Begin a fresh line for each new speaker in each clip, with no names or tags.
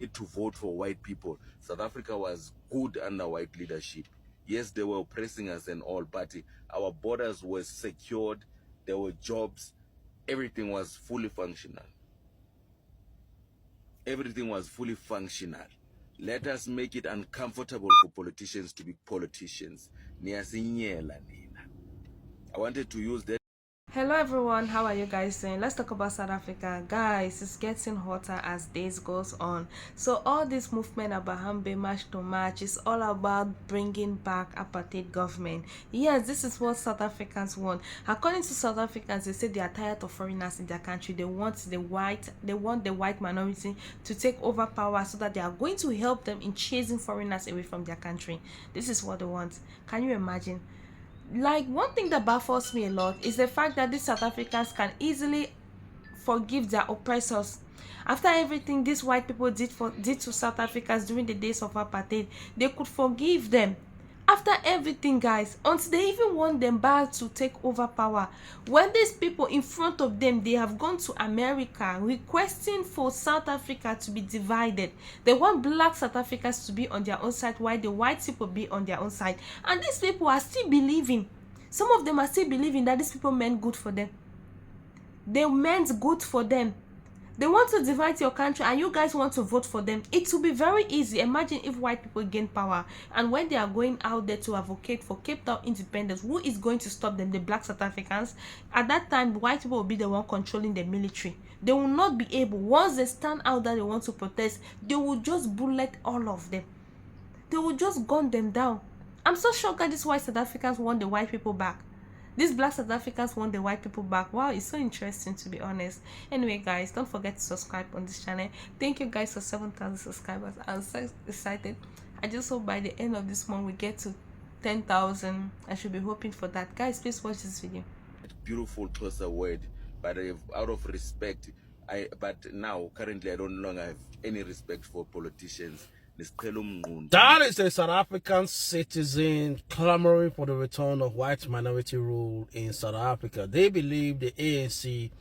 wanted to vote for white people. South Africa was good under white leadership. Yes, they were oppressing us and all, but our borders were secured. There were jobs. Everything was fully functional. Everything was fully functional. Let us make it uncomfortable for politicians to be politicians. I wanted to use that.
Hello everyone, how are you guys doing? Let's talk about South Africa. Guys, it's getting hotter as days goes on. So all this movement about Hambe March to March is all about bringing back apartheid government. Yes, this is what South Africans want. According to South Africans, they say they are tired of foreigners in their country. They want the white minority to take over power so that they are going to help them in chasing foreigners away from their country. This is what they want. Can you imagine? Like, one thing that baffles me a lot is the fact that these South Africans can easily forgive their oppressors. After everything these white people did to South Africans during the days of apartheid, they could forgive them. After everything, guys, until they even want them back to take over power, when these people in front of them, they have gone to America requesting for South Africa to be divided. They want black South Africans to be on their own side while the white people be on their own side, and these people are still believing, some of them are still believing that these people meant good for them. They meant good for them. They want to divide your country and you guys want to vote for them. It will be very easy. Imagine if white people gain power, and when they are going out there to advocate for Cape Town independence, who is going to stop them? The black South Africans. At that time, white people will be the one controlling the military. They will not be able. Once they stand out that they want to protest, they will just bullet all of them. They will just gun them down. I'm so shocked that these white South Africans want the white people back. These black South Africans want the white people back. Wow, it's so interesting, to be honest. Anyway, guys, don't forget to subscribe on this channel. Thank you guys for 7,000 subscribers. I'm so excited. I just hope by the end of this month we get to 10,000. I should be hoping for that. Guys, please watch this video.
Beautiful, closer word, but out of respect, but now currently I don't longer have any respect for politicians.
That is a South African citizen clamoring for the return of white minority rule in South Africa. They believe the ANC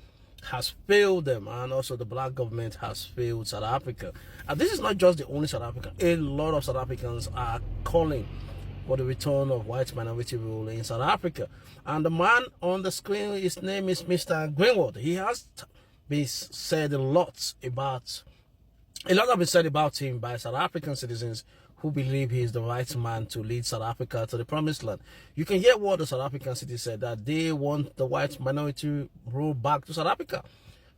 has failed them, and also the black government has failed South Africa. And this is not just the only South African. A lot of South Africans are calling for the return of white minority rule in South Africa. And the man on the screen, his name is Mr. Greenwald. He has been said a lot has been said about him by South African citizens who believe he is the right man to lead South Africa to the promised land. You can hear what the South African citizens said, that they want the white minority rule back to South Africa.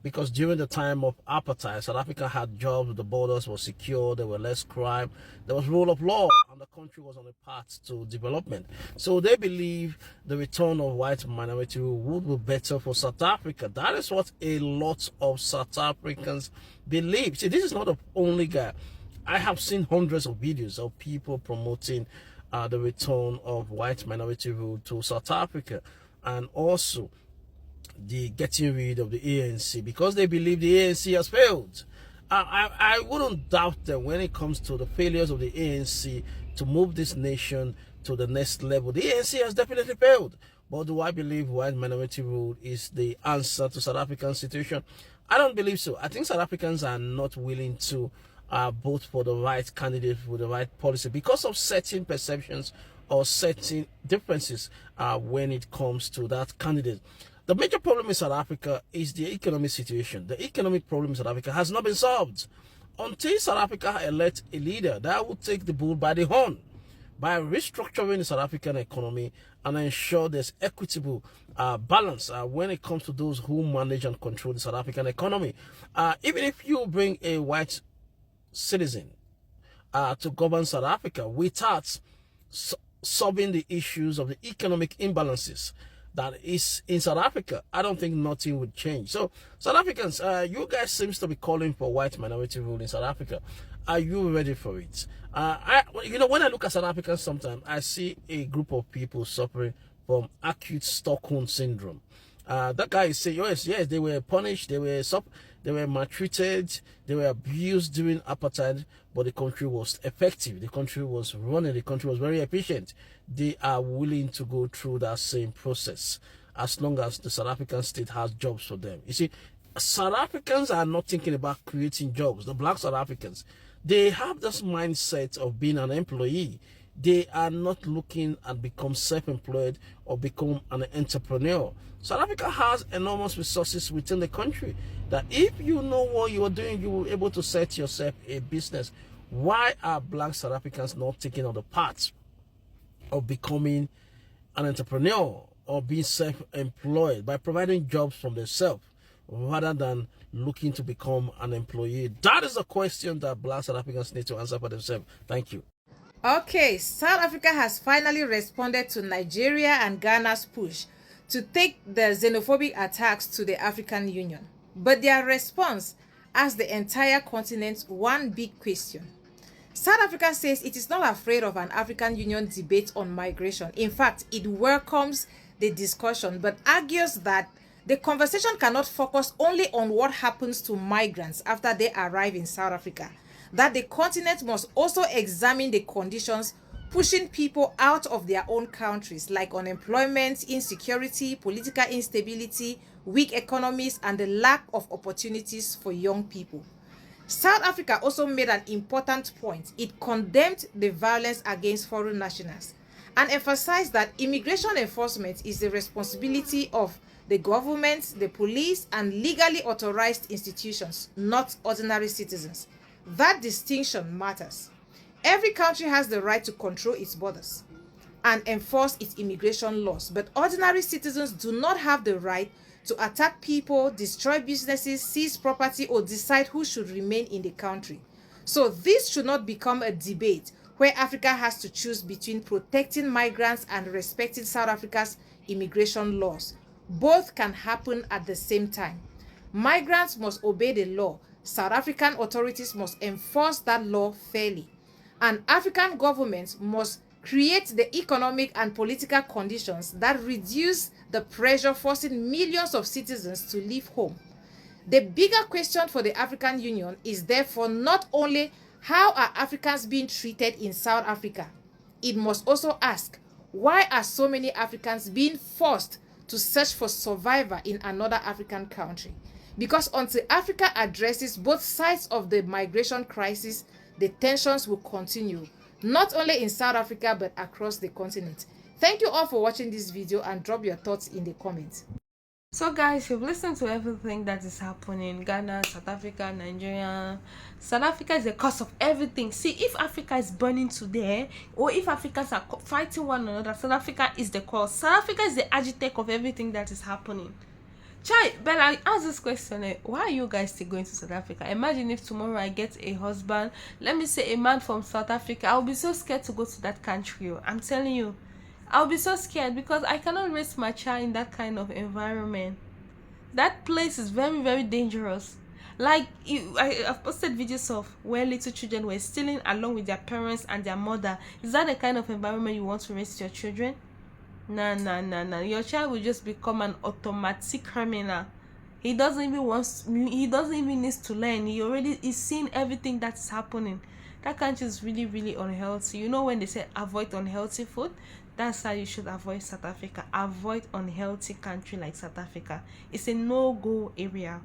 Because during the time of apartheid, South Africa had jobs, the borders were secure, there were less crime, there was rule of law, and the country was on a path to development. So they believe the return of white minority rule would be better for South Africa. That is what a lot of South Africans believe. See, this is not the only guy. I have seen hundreds of videos of people promoting the return of white minority rule to South Africa, and also the getting rid of the ANC, because they believe the ANC has failed. I wouldn't doubt them when it comes to the failures of the ANC to move this nation to the next level. The ANC has definitely failed. But do I believe white minority rule is the answer to South African situation? I don't believe so. I think South Africans are not willing to vote for the right candidate with the right policy because of certain perceptions or certain differences when it comes to that candidate. The major problem in South Africa is the economic situation. The economic problem in South Africa has not been solved until South Africa elect a leader that will take the bull by the horn by restructuring the South African economy and ensure there's equitable balance when it comes to those who manage and control the South African economy. Even if you bring a white citizen to govern South Africa without solving the issues of the economic imbalances that is in South Africa, I don't think nothing would change. So South Africans, you guys seems to be calling for white minority rule in South Africa. Are you ready for it? When I look at South Africans, sometimes I see a group of people suffering from acute Stockholm syndrome. That guy is saying, yes, they were punished, they were maltreated, they were abused during apartheid, but the country was effective, the country was running, the country was very efficient. They are willing to go through that same process as long as the South African state has jobs for them. You see, South Africans are not thinking about creating jobs. The black South Africans, they have this mindset of being an employee. They are not looking at become self-employed or become an entrepreneur. South Africa has enormous resources within the country that if you know what you are doing, you will be able to set yourself a business. Why are black South Africans not taking on the path of becoming an entrepreneur or being self-employed by providing jobs from themselves rather than looking to become an employee? That is a question that black South Africans need to answer for themselves. Thank you.
Okay, South Africa has finally responded to Nigeria and Ghana's push to take the xenophobic attacks to the African Union. But their response asked the entire continent one big question. South Africa says it is not afraid of an African Union debate on migration. In fact, it welcomes the discussion, but argues that the conversation cannot focus only on what happens to migrants after they arrive in South Africa, that the continent must also examine the conditions pushing people out of their own countries, like unemployment, insecurity, political instability, weak economies, and the lack of opportunities for young people. South Africa also made an important point. It condemned the violence against foreign nationals and emphasized that immigration enforcement is the responsibility of the government, the police, and legally authorized institutions, not ordinary citizens. That distinction matters. Every country has the right to control its borders and enforce its immigration laws, but ordinary citizens do not have the right to attack people, destroy businesses, seize property, or decide who should remain in the country. So this should not become a debate where Africa has to choose between protecting migrants and respecting South Africa's immigration laws. Both can happen at the same time. Migrants must obey the law. South African authorities must enforce that law fairly. And African governments must create the economic and political conditions that reduce the pressure forcing millions of citizens to leave home. The bigger question for the African Union is therefore not only how are Africans being treated in South Africa, it must also ask, why are so many Africans being forced to search for survivor in another African country? Because until Africa addresses both sides of the migration crisis, the tensions will continue, not only in South Africa but across the continent. Thank you all for watching this video and drop your thoughts in the comments.
So guys, you've listened to everything that is happening. Ghana, South Africa, Nigeria. South Africa is the cause of everything. See, if Africa is burning today, or if Africans are fighting one another, South Africa is the cause. South Africa is the agitech of everything that is happening. Chai, but I ask this question, why are you guys still going to South Africa? Imagine if tomorrow I get a husband, let me say a man from South Africa. I'll be so scared to go to that country. I'm telling you, I'll be so scared because I cannot raise my child in that kind of environment. That place is very, very dangerous. Like, I've posted videos of where little children were stealing along with their parents and their mother. Is that the kind of environment you want to raise your children? Nah. Your child will just become an automatic criminal. He doesn't even need to learn. He already is seeing everything that's happening. That country is really, really unhealthy. You know when they say avoid unhealthy food, that's how you should avoid South Africa. Avoid unhealthy country like South Africa. It's a no-go area.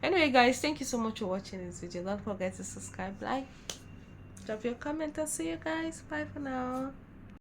Anyway guys, thank you so much for watching this video. Don't forget to subscribe, like, drop your comment, and see you guys. Bye for now.